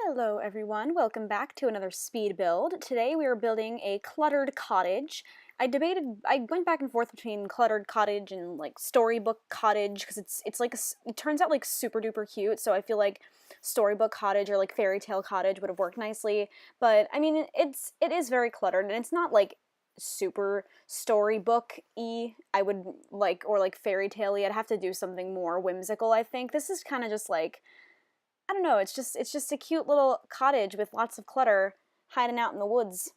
Hello everyone, welcome back to another speed build. Today we are building a cluttered cottage. I went back and forth between cluttered cottage and like storybook cottage because it's like it turns out like super duper cute, so I feel like storybook cottage or like fairy tale cottage would have worked nicely. But I mean it is very cluttered and it's not like super storybook-y. I would like or like fairy tale-y. I'd have to do something more whimsical, I think. This is kind of just like I don't know, it's just a cute little cottage with lots of clutter hiding out in the woods.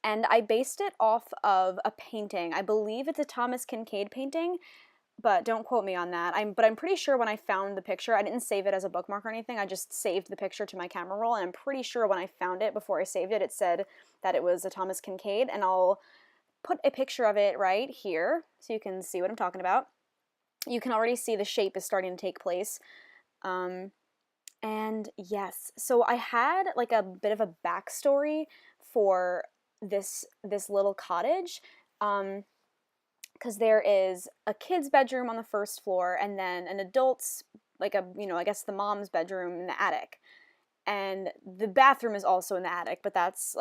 And I based it off of a painting. I believe it's a Thomas Kincaid painting, but don't quote me on that. I'm pretty sure when I found the picture, I didn't save it as a bookmark or anything. I just saved the picture to my camera roll, and I'm pretty sure when I found it before I saved it, it said that it was a Thomas Kincaid, and I'll put a picture of it right here so you can see what I'm talking about. You can already see the shape is starting to take place. And yes, so I had like a bit of a backstory for this little cottage, because there is a kid's bedroom on the first floor, and then an adult's like I guess the mom's bedroom in the attic, and the bathroom is also in the attic, but that's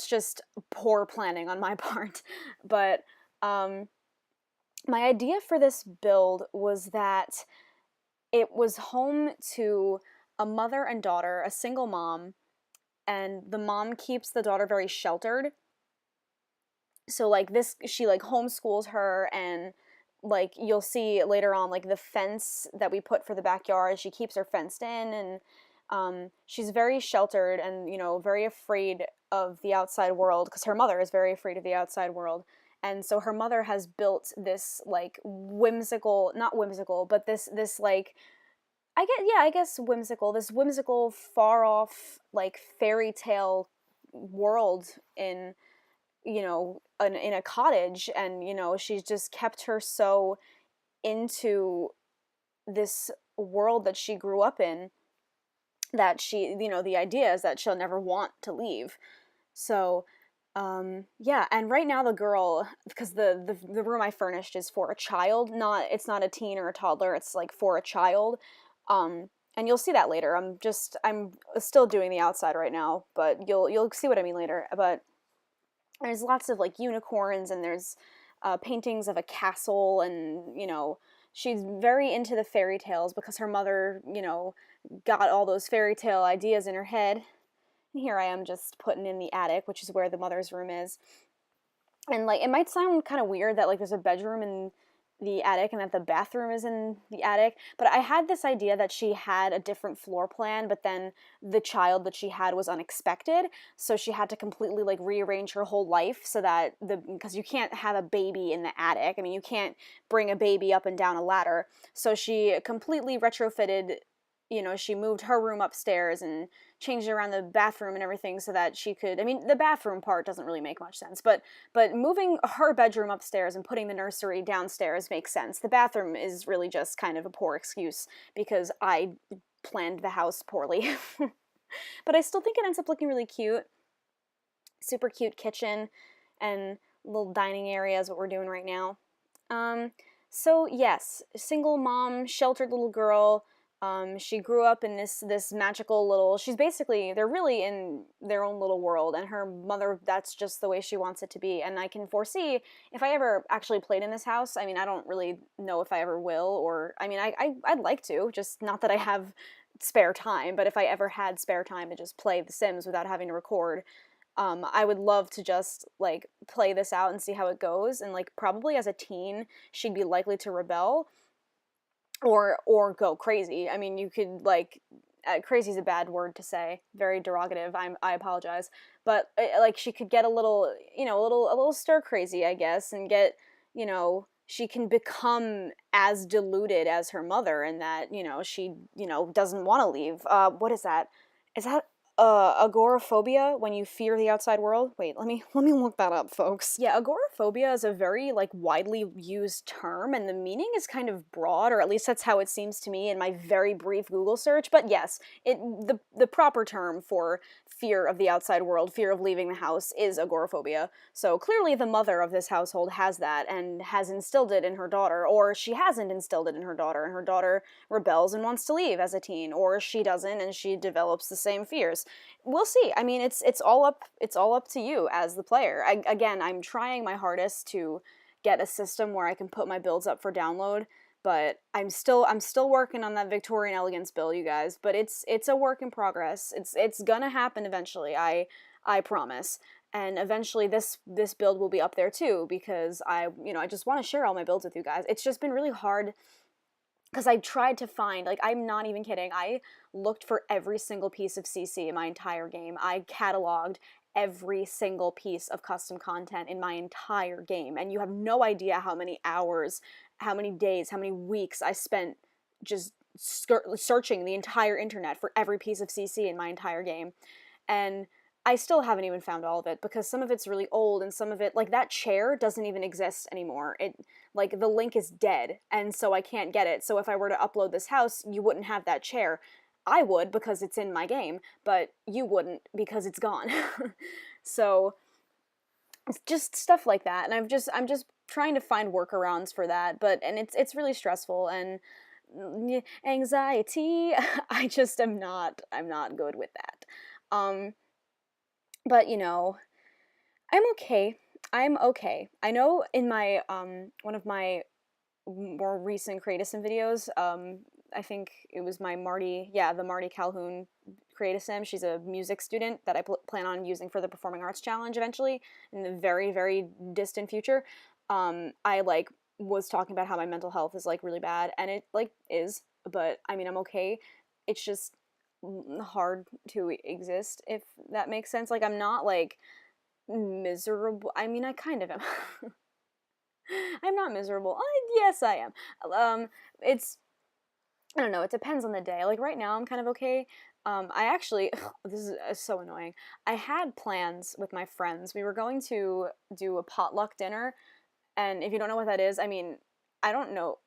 just poor planning on my part. But my idea for this build was that it was home to a mother and daughter, a single mom, and the mom keeps the daughter very sheltered. So like this, she like homeschools her, and like you'll see later on, like the fence that we put for the backyard, she keeps her fenced in, and she's very sheltered and very afraid of the outside world because her mother is very afraid of the outside world. And so her mother has built this like whimsical, not whimsical, but this like I guess whimsical, this whimsical far off like fairy tale world in in a cottage. And she's just kept her so into this world that she grew up in that the idea is that she'll never want to leave. So yeah, and right now the girl, because the room I furnished is for a child, it's not a teen or a toddler, it's like for a child. And you'll see that later. I'm still doing the outside right now, but you'll see what I mean later. But there's lots of like unicorns, and there's paintings of a castle, and she's very into the fairy tales because her mother got all those fairy tale ideas in her head. And here I am just putting in the attic, which is where the mother's room is. And like it might sound kind of weird that like there's a bedroom in the attic and that the bathroom is in the attic, but I had this idea that she had a different floor plan, but then the child that she had was unexpected, so she had to completely like rearrange her whole life so that because you can't have a baby in the attic. I mean, you can't bring a baby up and down a ladder. So she completely retrofitted, she moved her room upstairs and changed around the bathroom and everything so that she could, I mean, the bathroom part doesn't really make much sense, but moving her bedroom upstairs and putting the nursery downstairs makes sense. The bathroom is really just kind of a poor excuse because I planned the house poorly. But I still think it ends up looking really cute. Super cute kitchen and little dining area is what we're doing right now. So yes, single mom, sheltered little girl. She grew up in this magical little, they're really in their own little world, and her mother, that's just the way she wants it to be. And I can foresee if I ever actually played in this house, I mean, I don't really know if I ever will, or, I mean, I'd like to, just not that I have spare time, but if I ever had spare time to just play The Sims without having to record, I would love to just, like, play this out and see how it goes, and, like, probably as a teen, she'd be likely to rebel, or go crazy. I mean, you could like crazy is a bad word to say, very derogative. I apologize, but like she could get a little a little stir crazy, I guess, and get she can become as deluded as her mother, and that she doesn't want to leave. What is that? Is that agoraphobia, when you fear the outside world? Wait, let me look that up, folks. Yeah, agoraphobia is a very like widely used term, and the meaning is kind of broad, or at least that's how it seems to me in my very brief Google search. But yes, the proper term for fear of the outside world, fear of leaving the house, is agoraphobia. So clearly the mother of this household has that and has instilled it in her daughter, or she hasn't instilled it in her daughter, and her daughter rebels and wants to leave as a teen, or she doesn't and she develops the same fears. We'll see. I mean, it's all up to you as the player. Again, I'm trying my hardest to get a system where I can put my builds up for download, but I'm still working on that Victorian elegance build, you guys. But it's a work in progress. It's gonna happen eventually. I promise. And eventually this build will be up there too, because I just want to share all my builds with you guys. It's just been really hard because I tried to find, like, I'm not even kidding, I looked for every single piece of CC in my entire game. I cataloged every single piece of custom content in my entire game, and you have no idea how many hours, how many days, how many weeks I spent just searching the entire internet for every piece of CC in my entire game. And I still haven't even found all of it, because some of it's really old, and some of it, like, that chair doesn't even exist anymore. Like, the link is dead, and so I can't get it. So if I were to upload this house, you wouldn't have that chair. I would, because it's in my game, but you wouldn't, because it's gone. So it's just stuff like that, and I'm just trying to find workarounds for that, and it's really stressful, and anxiety. I'm not good with that. But I'm okay. I'm okay. I know in my one of my more recent Create-a-Sim videos, I think it was my the Marty Calhoun Create-a-Sim. She's a music student that I plan on using for the Performing Arts Challenge eventually in the very, very distant future. I was talking about how my mental health is really bad, and it is, but I mean, I'm okay. It's just hard to exist, if that makes sense. I'm not miserable. I mean, I kind of am. I'm not miserable. Yes, I am. It's, I don't know, it depends on the day. Right now, I'm kind of okay. I actually, this is so annoying. I had plans with my friends. We were going to do a potluck dinner, and if you don't know what that is, I mean, I don't know.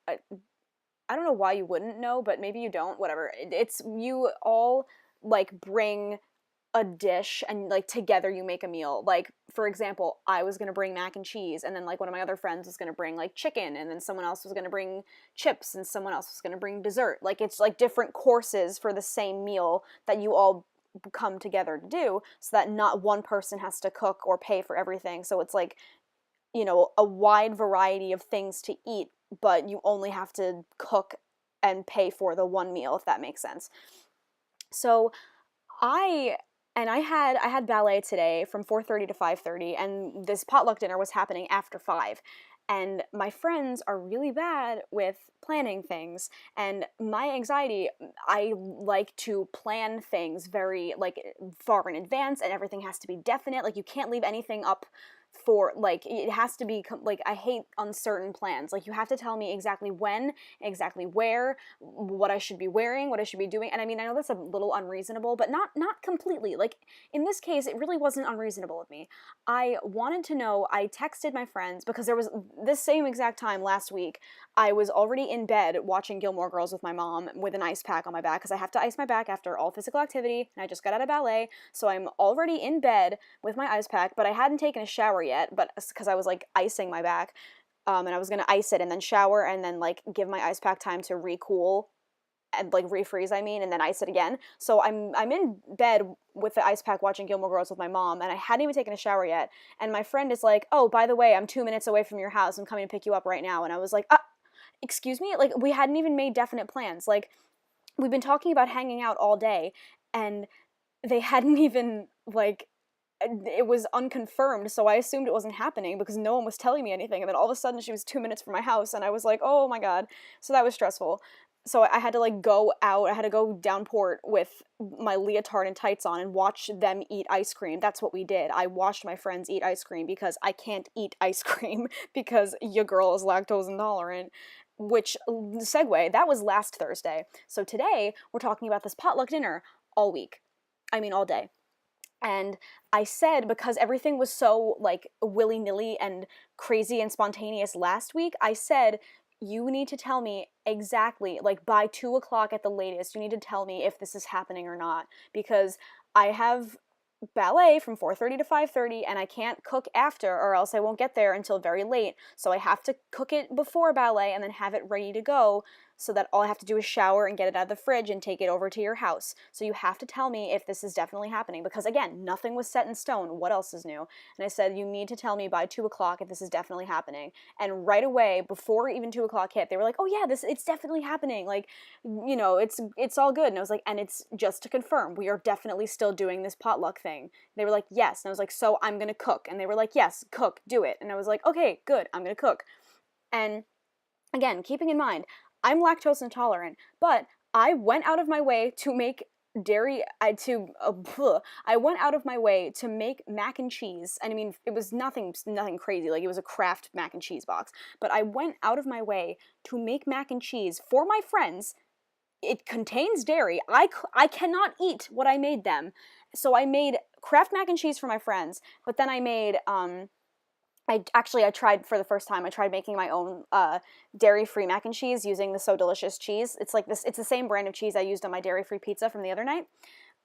I don't know why you wouldn't know, but maybe you don't. Whatever. It's you all bring a dish, and together you make a meal. For example, I was gonna bring mac and cheese, and then one of my other friends was gonna bring chicken, and then someone else was gonna bring chips, and someone else was gonna bring dessert. It's different courses for the same meal that you all come together to do, so that not one person has to cook or pay for everything. So it's a wide variety of things to eat, but you only have to cook and pay for the one meal, if that makes sense. So I had ballet today from 4:30 to 5:30, and this potluck dinner was happening after 5. And my friends are really bad with planning things, and my anxiety, I like to plan things very far in advance, and everything has to be definite. You can't leave anything up for it has to be I hate uncertain plans. You have to tell me exactly when, exactly where, what I should be wearing, what I should be doing. And I mean, I know that's a little unreasonable, but not completely. In this case, it really wasn't unreasonable of me. I wanted to know. I texted my friends, because there was this same exact time last week, I was already in bed watching Gilmore Girls with my mom with an ice pack on my back, because I have to ice my back after all physical activity, and I just got out of ballet, so I'm already in bed with my ice pack, but I hadn't taken a shower yet, but because I was icing my back, and I was gonna ice it and then shower and then give my ice pack time to recool and refreeze, I mean, and then ice it again. So I'm in bed with the ice pack watching Gilmore Girls with my mom, and I hadn't even taken a shower yet, and my friend is like, "Oh, by the way, I'm 2 minutes away from your house. I'm coming to pick you up right now." And I was like, excuse me? We hadn't even made definite plans. We've been talking about hanging out all day, and they hadn't even it was unconfirmed, so I assumed it wasn't happening because no one was telling me anything. And then all of a sudden she was 2 minutes from my house, and I was like, oh my god. So that was stressful. So I had to go out. I had to go downport with my leotard and tights on and watch them eat ice cream. That's what we did. I watched my friends eat ice cream, because I can't eat ice cream because your girl is lactose intolerant. Which, segue, that was last Thursday. So today we're talking about this potluck dinner all week. I mean, all day. And I said, because everything was so willy-nilly and crazy and spontaneous last week, I said, you need to tell me exactly, by 2 o'clock at the latest, you need to tell me if this is happening or not, because I have ballet from 4:30 to 5:30, and I can't cook after or else I won't get there until very late. So I have to cook it before ballet and then have it ready to go so that all I have to do is shower and get it out of the fridge and take it over to your house. So you have to tell me if this is definitely happening, because again, nothing was set in stone. What else is new? And I said, you need to tell me by 2 o'clock if this is definitely happening. And right away, before even 2 o'clock hit, they were like, oh yeah, it's definitely happening. Like, it's all good. And I was like, and it's just to confirm, we are definitely still doing this potluck thing. They were like, yes. And I was like, so I'm gonna cook. And they were like, yes, cook, do it. And I was like, okay, good, I'm gonna cook. And again, keeping in mind, I'm lactose intolerant, but I went out of my way to make I went out of my way to make mac and cheese. And I mean, it was nothing crazy. Like, it was a Kraft mac and cheese box, but I went out of my way to make mac and cheese for my friends. It contains dairy. I cannot eat what I made them. So I made Kraft mac and cheese for my friends, but then I made I tried for the first time. I tried making my own dairy-free mac and cheese using the So Delicious cheese. It's like this. It's the same brand of cheese I used on my dairy-free pizza from the other night.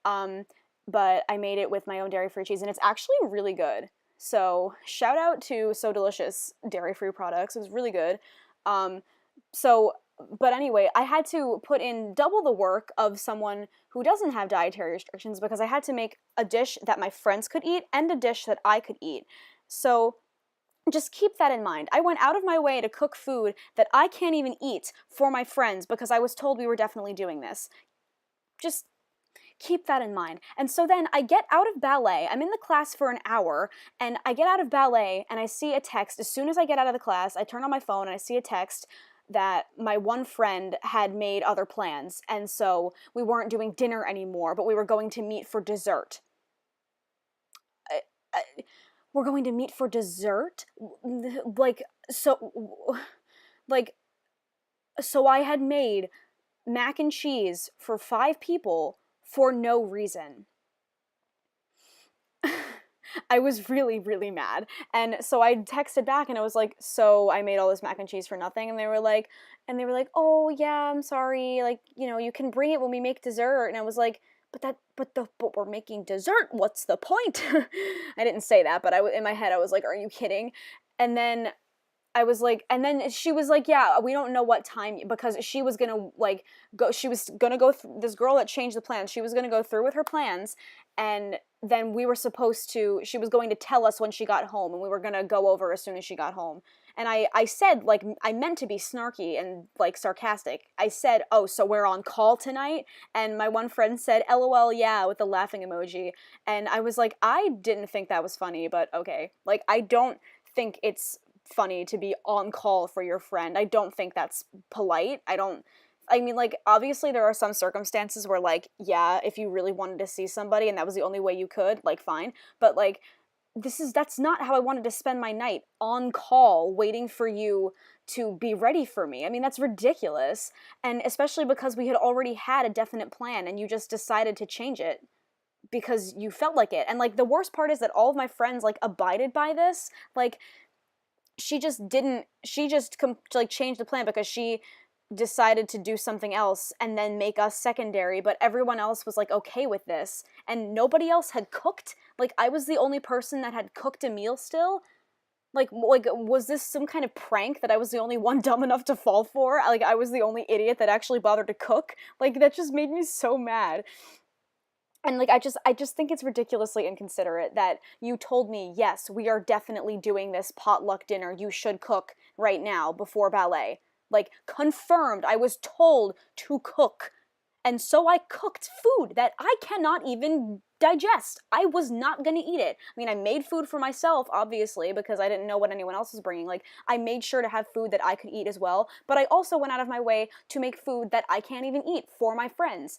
But I made it with my own dairy-free cheese, and it's actually really good. So shout out to So Delicious dairy-free products. It was really good. But anyway, I had to put in double the work of someone who doesn't have dietary restrictions, because I had to make a dish that my friends could eat and a dish that I could eat. So just keep that in mind. I went out of my way to cook food that I can't even eat for my friends because I was told we were definitely doing this. Just keep that in mind. And so then I get out of ballet. I'm in the class for an hour, and I get out of ballet and I see a text. As soon as I get out of the class, I turn on my phone and I see a text that my one friend had made other plans, and so we weren't doing dinner anymore, but we were going to meet for dessert. We're going to meet for dessert? Like, like, so I had made mac and cheese for 5 people for no reason. I was really, really mad. And so I texted back and I was like, so I made all this mac and cheese for nothing? And they were like, oh yeah, I'm sorry. Like, you can bring it when we make dessert. And I was like, but we're making dessert. What's the point? I didn't say that, but in my head I was like, are you kidding? And then I was like, and then she was like, yeah, we don't know what time, because she was gonna go this girl that changed the plans, she was gonna go through with her plans, and then she was going to tell us when she got home, and we were gonna go over as soon as she got home. And I said, like, I meant to be snarky and, like, sarcastic. I said, oh, so we're on call tonight? And my one friend said, LOL, yeah, with the laughing emoji. And I was like, I didn't think that was funny, but okay. Like, I don't think it's funny to be on call for your friend. I don't think that's polite. I mean, like, obviously there are some circumstances where, like, yeah, if you really wanted to see somebody and that was the only way you could, like, fine. But, like, that's not how I wanted to spend my night, on call, waiting for you to be ready for me. I mean, that's ridiculous. And especially because we had already had a definite plan and you just decided to change it because you felt like it. And, like, the worst part is that all of my friends, like, abided by this. Like, she just changed the plan because she decided to do something else and then make us secondary, but everyone else was like okay with this, and nobody else had cooked. Like, I was the only person that had cooked a meal still. Like, was this some kind of prank that I was the only one dumb enough to fall for? Like, I was the only idiot that actually bothered to cook? Like, that just made me so mad. And, like, I just think it's ridiculously inconsiderate that you told me, yes, we are definitely doing this potluck dinner, you should cook right now before ballet. Like, confirmed, I was told to cook. And so I cooked food that I cannot even digest. I was not gonna eat it. I mean, I made food for myself, obviously, because I didn't know what anyone else was bringing. Like, I made sure to have food that I could eat as well, but I also went out of my way to make food that I can't even eat for my friends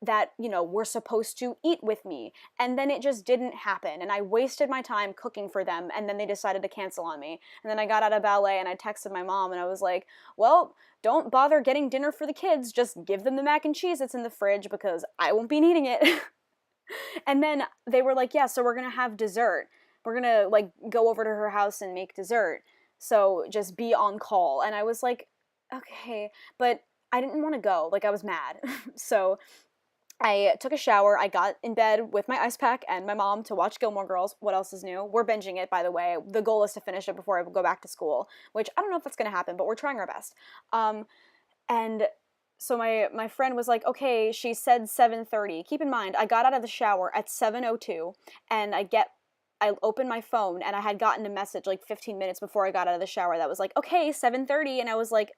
that, were supposed to eat with me. And then it just didn't happen. And I wasted my time cooking for them, and then they decided to cancel on me. And then I got out of ballet and I texted my mom and I was like, well, don't bother getting dinner for the kids. Just give them the mac and cheese that's in the fridge because I won't be eating it. And then they were like, yeah, so we're going to have dessert. We're going to, like, go over to her house and make dessert. So just be on call. And I was like, okay, but I didn't want to go. Like, I was mad. So I took a shower. I got in bed with my ice pack and my mom to watch Gilmore Girls. What else is new? We're binging it, by the way. The goal is to finish it before I go back to school, which I don't know if that's going to happen, but we're trying our best. And so my friend was like, okay, she said 7:30. Keep in mind, I got out of the shower at 7:02, and I opened my phone and I had gotten a message like 15 minutes before I got out of the shower that was like, okay, 7:30, and I was like,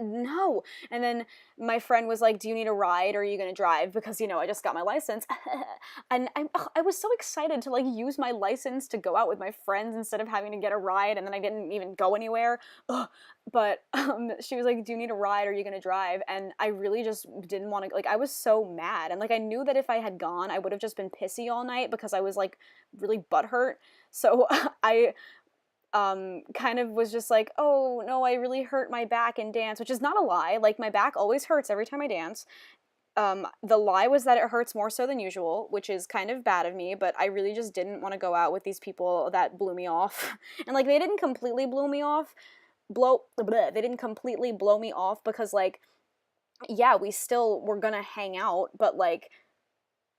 no. And then my friend was like, do you need a ride or are you going to drive? Because, I just got my license. And I was so excited to like use my license to go out with my friends instead of having to get a ride, and then I didn't even go anywhere. Ugh. But she was like, do you need a ride or are you going to drive? And I really just didn't want to, like, I was so mad. And like, I knew that if I had gone, I would have just been pissy all night because I was like really butthurt. So I kind of was just like, oh no, I really hurt my back in dance, which is not a lie. Like, my back always hurts every time I dance. The lie was that it hurts more so than usual, which is kind of bad of me, but I really just didn't want to go out with these people that blew me off. And like, they didn't completely blow me off, they didn't completely blow me off because like, yeah, we still were gonna hang out, but like,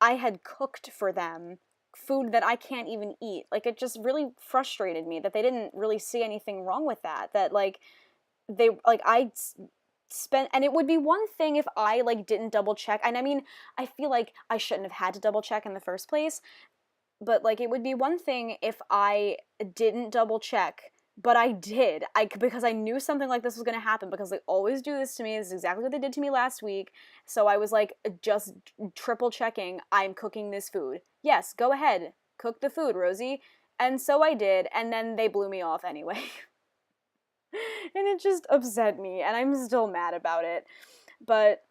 I had cooked for them food that I can't even eat. Like, it just really frustrated me that they didn't really see anything wrong with that. That like, they like, I spent, and it would be one thing if I like didn't double check. And I mean, I feel like I shouldn't have had to double check in the first place, but like, it would be one thing if I didn't double check, but I did. Because I knew something like this was going to happen, because they always do this to me. This is exactly what they did to me last week. So I was like, just triple checking, I'm cooking this food. Yes, go ahead, cook the food, Rosie. And so I did, and then they blew me off anyway. And it just upset me, and I'm still mad about it. But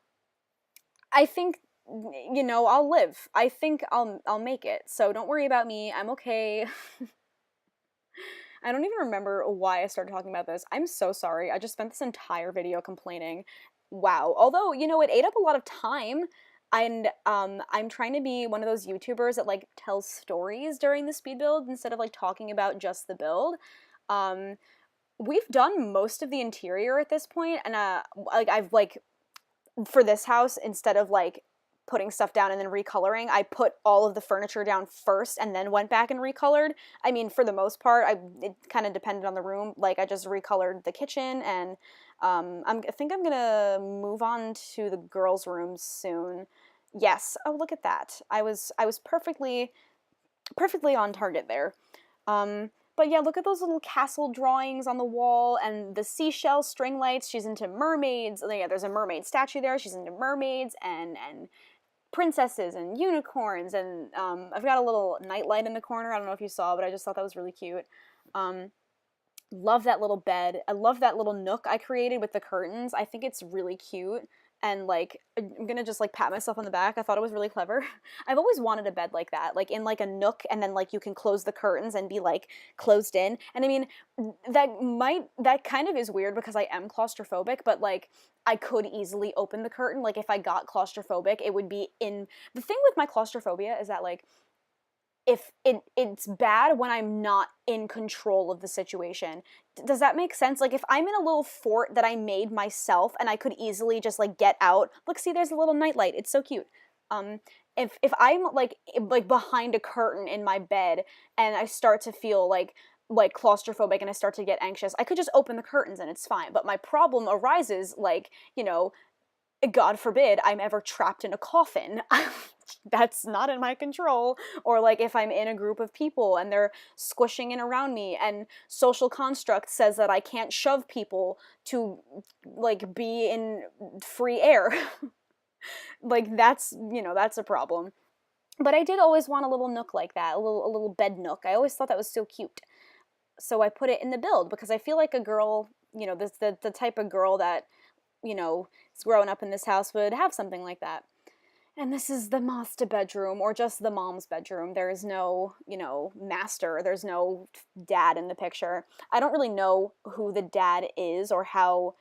I think, I'll live. I think I'll make it. So don't worry about me. I'm okay. I don't even remember why I started talking about this. I'm so sorry. I just spent this entire video complaining. Wow. Although, it ate up a lot of time. And I'm trying to be one of those YouTubers that like tells stories during the speed build instead of like talking about just the build. We've done most of the interior at this point, and like, I've like, for this house, instead of like putting stuff down and then recoloring, I put all of the furniture down first and then went back and recolored. I mean, for the most part, it kind of depended on the room. Like, I just recolored the kitchen, and I think I'm gonna move on to the girls' rooms soon. Yes. Oh, look at that. I was perfectly on target there. But yeah, look at those little castle drawings on the wall and the seashell string lights. She's into mermaids. Yeah, there's a mermaid statue there. She's into mermaids and princesses and unicorns, and I've got a little nightlight in the corner. I don't know if you saw, but I just thought that was really cute. Love that little bed. I love that little nook I created with the curtains. I think it's really cute. And like, I'm gonna just like pat myself on the back. I thought it was really clever. I've always wanted a bed like that, like in like a nook, and then like you can close the curtains and be like closed in. And I mean, that kind of is weird because I am claustrophobic, but like, I could easily open the curtain. Like, if I got claustrophobic, it would be in. The thing with my claustrophobia is that like, if it's bad when I'm not in control of the situation. Does that make sense? Like, if I'm in a little fort that I made myself and I could easily just like get out. Look, see, there's a little nightlight. It's so cute. If I'm like behind a curtain in my bed and I start to feel like claustrophobic and I start to get anxious, I could just open the curtains and it's fine. But my problem arises like, God forbid I'm ever trapped in a coffin. That's not in my control. Or like, if I'm in a group of people and they're squishing in around me and social construct says that I can't shove people to like be in free air. Like, that's a problem. But I did always want a little nook like that, a little bed nook. I always thought that was so cute. So I put it in the build because I feel like a girl, the type of girl that, is growing up in this house would have something like that. And this is the master bedroom, or just the mom's bedroom. There is no, master. There's no dad in the picture. I don't really know who the dad is or how,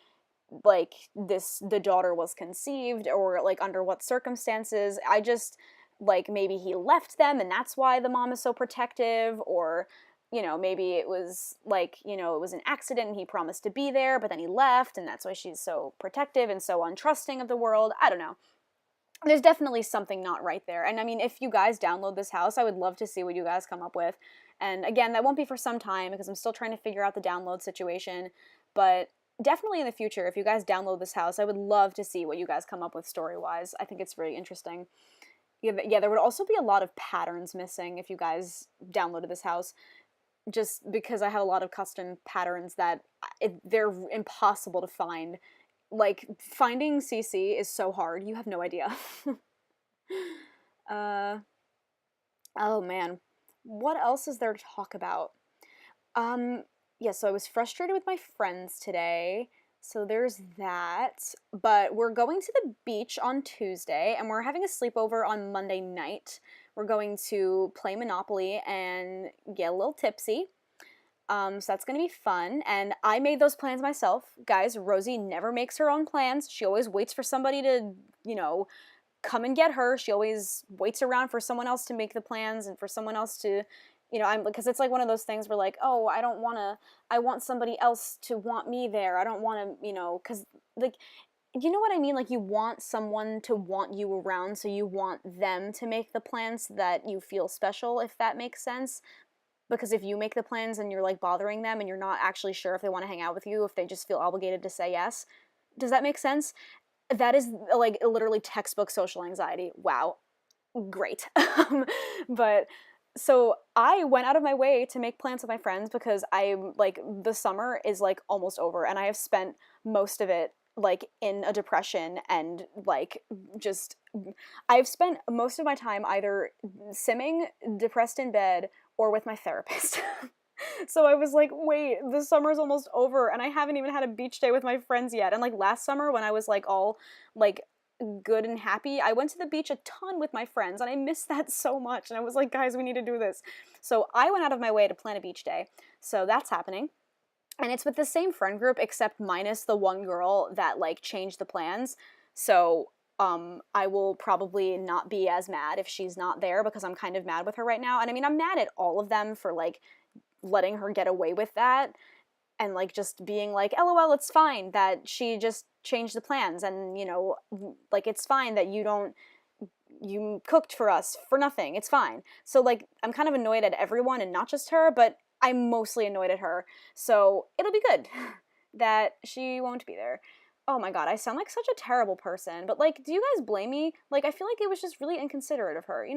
like, the daughter was conceived, or, like, under what circumstances. I just, like, maybe he left them and that's why the mom is so protective, or, maybe it was, like, it was an accident and he promised to be there, but then he left, and that's why she's so protective and so untrusting of the world. I don't know. there's definitely something not right there. And I mean, if you guys download this house, I would love to see what you guys come up with. And again, that won't be for some time because I'm still trying to figure out the download situation. But definitely in the future, if you guys download this house, I would love to see what you guys come up with story-wise. I think it's really interesting. Yeah, there would also be a lot of patterns missing if you guys downloaded this house, just because I have a lot of custom patterns that they're impossible to find. Like, finding CC is so hard. You have no idea. uh, oh man. What else is there to talk about? Yeah, so I was frustrated with my friends today. So there's that. But we're going to the beach on Tuesday, and we're having a sleepover on Monday night. We're going to play Monopoly and get a little tipsy. So that's going to be fun. And I made those plans myself. Guys, Rosie never makes her own plans. She always waits for somebody to, come and get her. She always waits around for someone else to make the plans and for someone else to, because it's like one of those things where like, oh, I want somebody else to want me there. I don't want to, because like, you know what I mean? Like, you want someone to want you around, so you want them to make the plans so that you feel special, if that makes sense. Because if you make the plans and you're like bothering them and you're not actually sure if they want to hang out with you, if they just feel obligated to say yes. Does that make sense? That is like literally textbook social anxiety. Wow. Great. But so I went out of my way to make plans with my friends because the summer is like almost over and I have spent most of it like in a depression and like just I've spent most of my time either simming, depressed in bed, or with my therapist. So I was like, wait, the summer's almost over and I haven't even had a beach day with my friends yet. And like last summer when I was like all like good and happy, I went to the beach a ton with my friends and I missed that so much. And I was like, guys, we need to do this. So I went out of my way to plan a beach day. So that's happening. And it's with the same friend group except minus the one girl that like changed the plans. So I will probably not be as mad if she's not there because I'm kind of mad with her right now. And I mean, I'm mad at all of them for like letting her get away with that and like just being like, LOL, it's fine that she just changed the plans and like it's fine that you cooked for us for nothing. It's fine. So like I'm kind of annoyed at everyone and not just her, but I'm mostly annoyed at her. So it'll be good that she won't be there. Oh my god, I sound like such a terrible person, but like, do you guys blame me? Like, I feel like it was just really inconsiderate of her,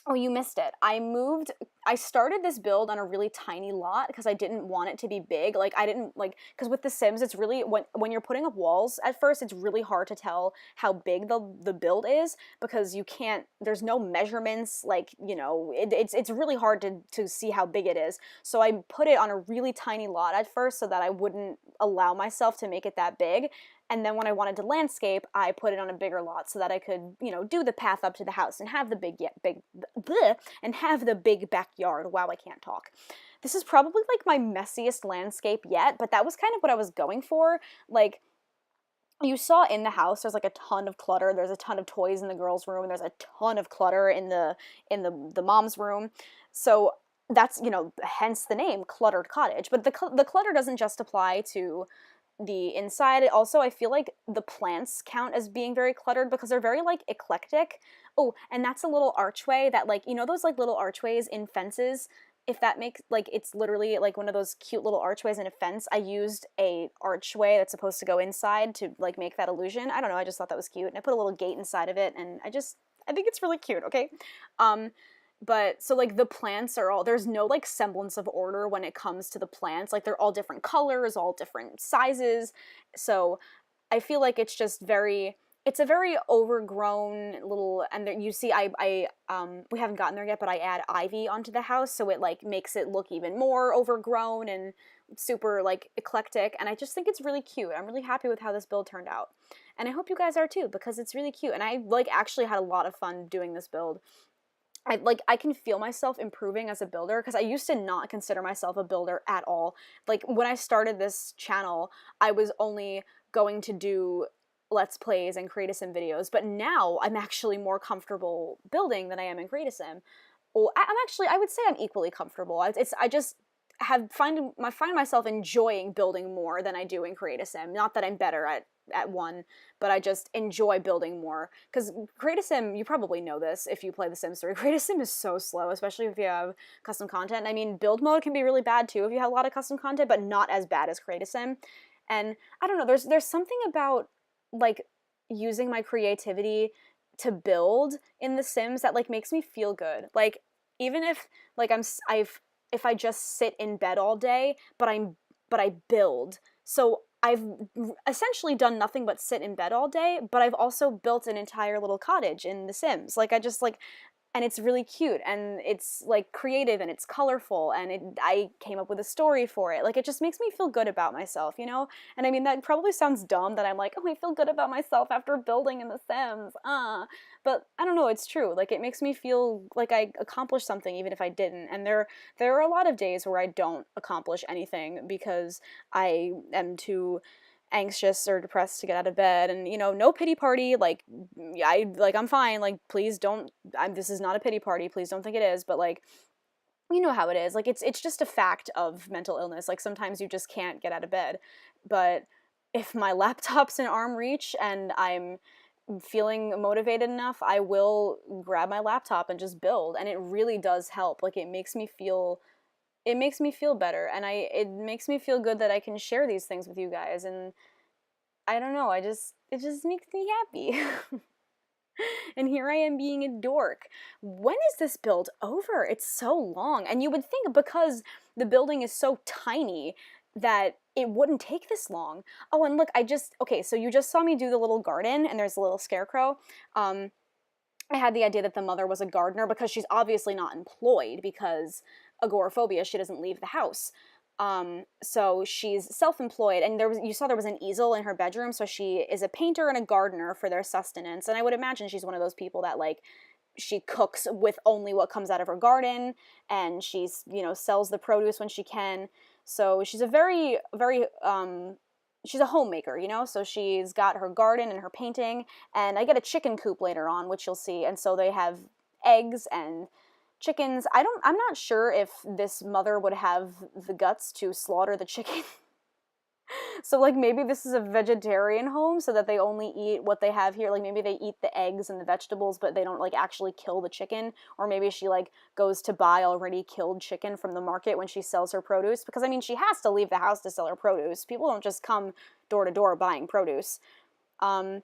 Oh, you missed it. I started this build on a really tiny lot because I didn't want it to be big. Like, I didn't, like, because with The Sims, it's really, when you're putting up walls at first, it's really hard to tell how big the build is because you can't, there's no measurements, like, it's really hard to see how big it is. So I put it on a really tiny lot at first so that I wouldn't allow myself to make it that big. And then when I wanted to landscape, I put it on a bigger lot so that I could, do the path up to the house and have the big backyard. Wow, I can't talk. This is probably like my messiest landscape yet, but that was kind of what I was going for. Like, you saw in the house, there's like a ton of clutter. There's a ton of toys in the girls' room. There's a ton of clutter in the mom's room. So that's, hence the name Cluttered Cottage. But the clutter doesn't just apply to the inside. Also, I feel like the plants count as being very cluttered because they're very like eclectic. Oh, and that's a little archway that like, those like little archways in fences, if that makes like, it's literally like one of those cute little archways in a fence. I used a archway that's supposed to go inside to like make that illusion. I don't know, I just thought that was cute and I put a little gate inside of it and I think it's really cute. Okay. But so like the plants are all, there's no like semblance of order when it comes to the plants. Like they're all different colors, all different sizes. So I feel like it's just it's a very overgrown little, and there, you see we haven't gotten there yet, but I add ivy onto the house. So it like makes it look even more overgrown and super like eclectic. And I just think it's really cute. I'm really happy with how this build turned out. And I hope you guys are too, because it's really cute. And I like actually had a lot of fun doing this build. I can feel myself improving as a builder because I used to not consider myself a builder at all. Like when I started this channel, I was only going to do Let's Plays and Create a Sim videos, but now I'm actually more comfortable building than I am in Create a Sim. Well, I would say I'm equally comfortable. I just find myself enjoying building more than I do in Create a Sim. Not that I'm better at at one, but I just enjoy building more. Because Create a Sim, you probably know this if you play The Sims 3, Create a Sim is so slow, especially if you have custom content. I mean, build mode can be really bad too if you have a lot of custom content, but not as bad as Create a Sim. And I don't know, there's something about like using my creativity to build in The Sims that like makes me feel good. Like even if like if I just sit in bed all day, but I build. So I've essentially done nothing but sit in bed all day, but I've also built an entire little cottage in The Sims. Like I just like, and it's really cute and it's like creative and it's colorful and I came up with a story for it. Like it just makes me feel good about myself, you know? And I mean that probably sounds dumb that I'm like, oh, I feel good about myself after building in The Sims. But I don't know, it's true. Like it makes me feel like I accomplished something even if I didn't. And there are a lot of days where I don't accomplish anything because I am too anxious or depressed to get out of bed, and you know, no pity party, like I'm fine, like please don't, this is not a pity party, please don't think it is, but like you know how it is, like it's just a fact of mental illness, like sometimes you just can't get out of bed. But if my laptop's in arm reach and I'm feeling motivated enough, I will grab my laptop and just build, and it really does help. Like it makes me feel better, and it makes me feel good that I can share these things with you guys, and I don't know, it just makes me happy. And here I am being a dork. When is this build over? It's so long. And you would think because the building is so tiny that it wouldn't take this long. Oh, and look, okay, so you just saw me do the little garden and there's a little scarecrow. I had the idea that the mother was a gardener because she's obviously not employed because agoraphobia, she doesn't leave the house. So she's self-employed, and you saw there was an easel in her bedroom, so she is a painter and a gardener for their sustenance, and I would imagine she's one of those people that, like, she cooks with only what comes out of her garden, and she's, you know, sells the produce when she can, so she's a very, very, she's a homemaker, you know, so she's got her garden and her painting, and I get a chicken coop later on, which you'll see, and so they have eggs and chickens. I'm not sure if this mother would have the guts to slaughter the chicken. So like maybe this is a vegetarian home so that they only eat what they have here. Like maybe they eat the eggs and the vegetables, but they don't like actually kill the chicken. Or maybe she like goes to buy already killed chicken from the market when she sells her produce. Because I mean, she has to leave the house to sell her produce. People don't just come door to door buying produce. And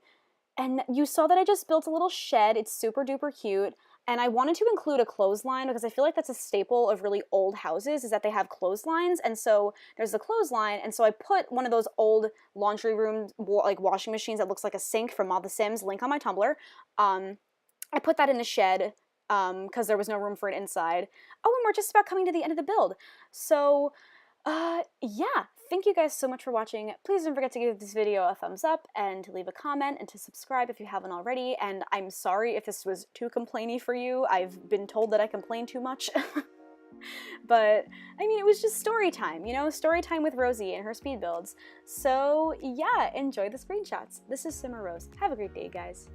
you saw that I just built a little shed. It's super duper cute. And I wanted to include a clothesline because I feel like that's a staple of really old houses is that they have clotheslines. And so there's a clothesline. And so I put one of those old laundry room, like washing machines that looks like a sink from All the Sims, link on my Tumblr. I put that in the shed because there was no room for it inside. Oh, and we're just about coming to the end of the build. So yeah, thank you guys so much for watching. Please don't forget to give this video a thumbs up and to leave a comment and to subscribe if you haven't already. And I'm sorry if this was too complainy for you. I've been told that I complain too much. But, I mean, it was just story time, you know? Story time with Rosie and her speed builds. So, yeah, enjoy the screenshots. This is Simmer Rose. Have a great day, guys.